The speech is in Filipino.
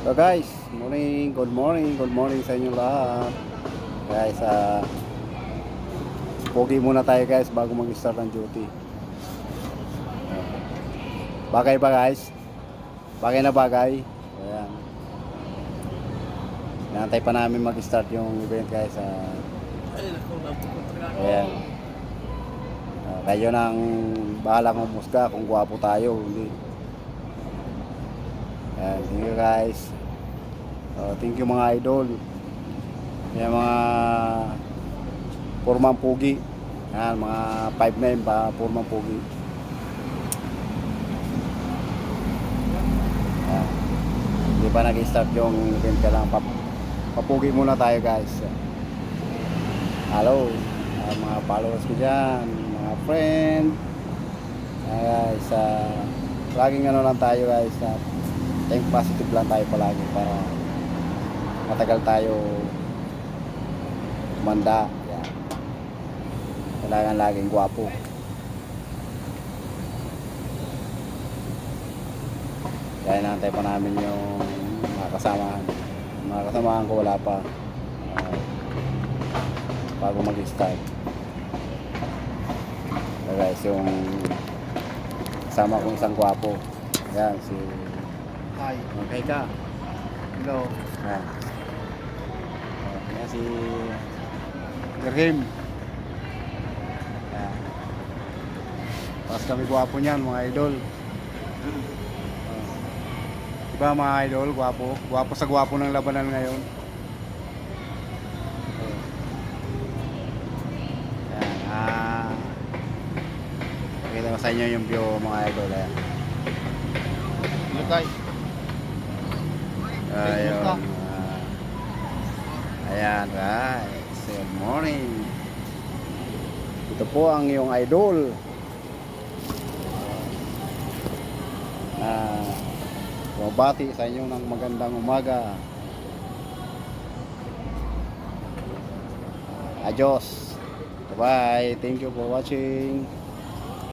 So guys, good morning sa inyo lahat. Guys, pogi muna tayo guys bago mag-start ng duty. Bagay ba guys? Bagay na bagay. Ayan. Inaantay pa namin mag-start yung event guys. Ayan. Kayo nang bahalang umusga kung gwapo tayo, hindi. Ayan, thank you guys. Thank you mga idol. Yung mga purmang pugi. Ayan, mga 5'9" pa purmang pugi. Ayan. Hindi pa nag-start yung event ka lang. Papugi muna tayo guys. Hello. Mga followers ko dyan. Mga friend. Guys, laging ano lang tayo guys. Think positive lang tayo palagi para matagal tayo manda. Yan. Kailangan laging gwapo. Kaya nantay pa namin yung mga kasamahan. Mga kasamahan ko wala pa. Bago mag-start. So guys, yung kasama kong isang gwapo. Yan, si Hi. Okay ka. Hello. Yan. Yan si Gerhim. Yan. Pas kami gwapo niyan mga idol. Diba mga idol, gwapo? Gwapo sa gwapo ng labanan ngayon. Yan. Pakita ko sa inyo yung view mga idol. Ayan. Hello guys. Ayun. Ayan guys. Good morning. Ito po ang iyong idol. Bumabati sa inyo ng magandang umaga. Adios. Bye. Thank you for watching.